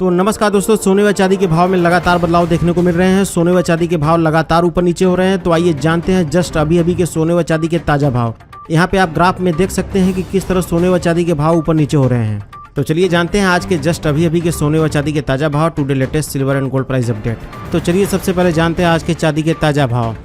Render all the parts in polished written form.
तो नमस्कार दोस्तों, सोने व चांदी के भाव में लगातार बदलाव देखने को मिल रहे हैं। सोने व चांदी के भाव लगातार ऊपर नीचे हो रहे हैं। तो आइए जानते हैं जस्ट अभी के सोने व चांदी के ताजा भाव। यहाँ पे आप ग्राफ में देख सकते हैं कि किस तरह सोने व चांदी के भाव ऊपर नीचे हो रहे हैं। तो चलिए जानते हैं आज के जस्ट अभी के सोने व चांदी के ताजा भाव, today latest silver and gold price update. तो चलिए सबसे पहले जानते हैं आज के चांदी के ताजा भाव।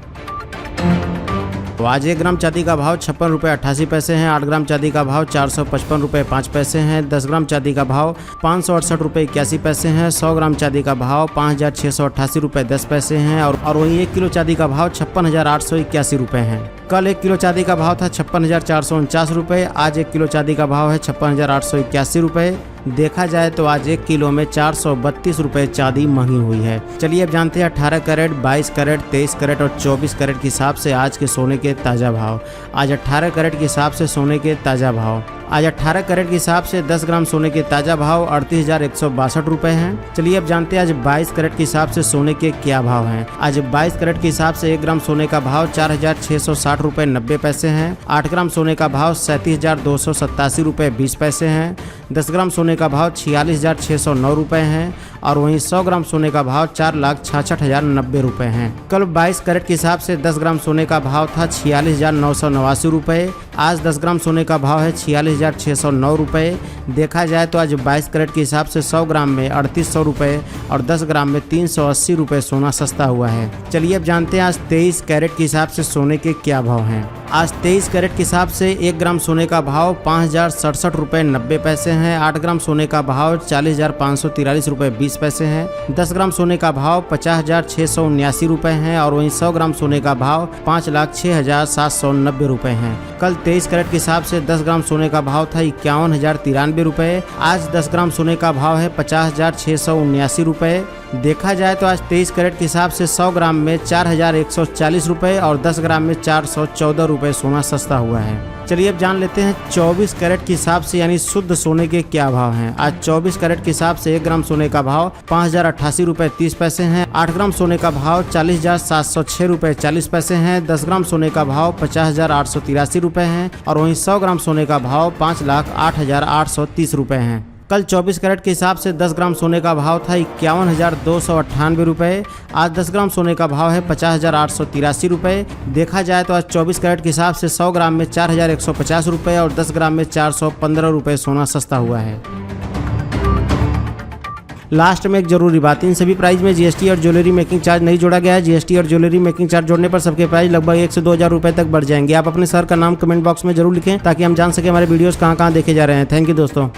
तो आज 1 ग्राम चांदी का भाव 56 रुपये 88 पैसे हैं। 8 ग्राम चांदी का भाव 455 रुपये 5 पैसे हैं। 10 ग्राम चांदी का भाव 568 रुपये 81 पैसे हैं। 100 ग्राम चांदी का भाव 5688 रुपये 10 पैसे हैं। और वहीं 1 किलो चांदी का भाव 56,881 रुपये हैं। कल 1 किलो चांदी का भाव था 56,449 रुपये। आज 1 किलो चांदी का भाव है 56,881 रुपये। देखा जाए तो आज 1 किलो में 432 रुपये चांदी महंगी हुई है। चलिए अब जानते हैं 18 कैरेट, 22 कैरेट, 23 कैरेट और 24 कैरेट के हिसाब से आज के सोने के ताज़ा भाव। आज 18 कैरेट के हिसाब से सोने के ताज़ा भाव। आज 18 कैरेट के हिसाब से 10 ग्राम सोने के ताज़ा भाव 38,162 रुपये हैं। चलिए अब जानते हैं आज 22 कैरेट के हिसाब से सोने के क्या भाव हैं। आज 22 कैरेट के हिसाब से 1 ग्राम सोने का भाव 4,660 रुपये 90 पैसे हैं। 8 ग्राम सोने का भाव 37,287 रुपये 20 पैसे हैं। 10 ग्राम सोने का भाव 46,609 रुपये हैं। और वहीं 100 ग्राम सोने का भाव 4,66,090 रुपये हैं। कल 22 कैरेट के हिसाब से 10 ग्राम सोने का भाव था 46,989 रुपये। आज 10 ग्राम सोने का भाव है 46,609 रुपये। देखा जाए तो आज 22 कैरेट के हिसाब से 100 ग्राम में 3800 रुपये और 10 ग्राम में 380 रुपये सोना सस्ता हुआ है। चलिए अब जानते हैं आज 23 कैरेट के हिसाब से सोने के क्या भाव हैं। आज 23 कैरेट के हिसाब से 1 ग्राम सोने का भाव 5,067 रुपये 90 पैसे हैं। 8 ग्राम सोने का भाव 40,543 रुपये 20 पैसे हैं। 10 ग्राम सोने का भाव 50,679 रुपये हैं। और वहीं 100 ग्राम सोने का भाव 5,06,790 रुपये हैं। कल 23 कैरेट के हिसाब से 10 ग्राम सोने का भाव था 51,093 रुपये। आज 10 ग्राम सोने का भाव है 50,679 रुपये। देखा जाए तो आज 23 कैरेट के हिसाब से 100 ग्राम में 4,140 रुपये और 10 ग्राम में 414 रुपये सोना सस्ता हुआ है। चलिए अब जान लेते हैं 24 कैरेट के हिसाब से यानी शुद्ध सोने के क्या भाव हैं। आज 24 कैरेट के हिसाब से 1 ग्राम सोने का भाव 5,088 रुपये 30 पैसे हैं। 8 ग्राम सोने का भाव 40,706 रुपये 40 पैसे हैं। 10 ग्राम सोने का भाव 50,883 रुपये हैं। और वहीं 100 ग्राम सोने का भाव 5,08,830 रुपये हैं। कल 24 कैरेट के हिसाब से 10 ग्राम सोने का भाव था 51,298 रुपये। आज 10 ग्राम सोने का भाव है 50,883 रुपये। देखा जाए तो आज 24 कैरेट के हिसाब से 100 ग्राम में 4,150 रुपये और 10 ग्राम में 415 रुपये सोना सस्ता हुआ है। लास्ट में एक जरूरी बात, इन सभी प्राइस में जीएसटी और ज्वेलरी मेकिंग चार्ज नहीं जोड़ा गया है। जीएसटी और ज्वेलरी मेकिंग चार्ज जोड़ने पर सबके प्राइस लगभग 1 से 2,000 रुपये तक बढ़ जाएंगे। आप अपने शहर का नाम कमेंट बॉक्स में जरूर लिखें ताकि हम जान सकें हमारे वीडियोस कहाँ देखे जा रहे हैं। थैंक यू दोस्तों।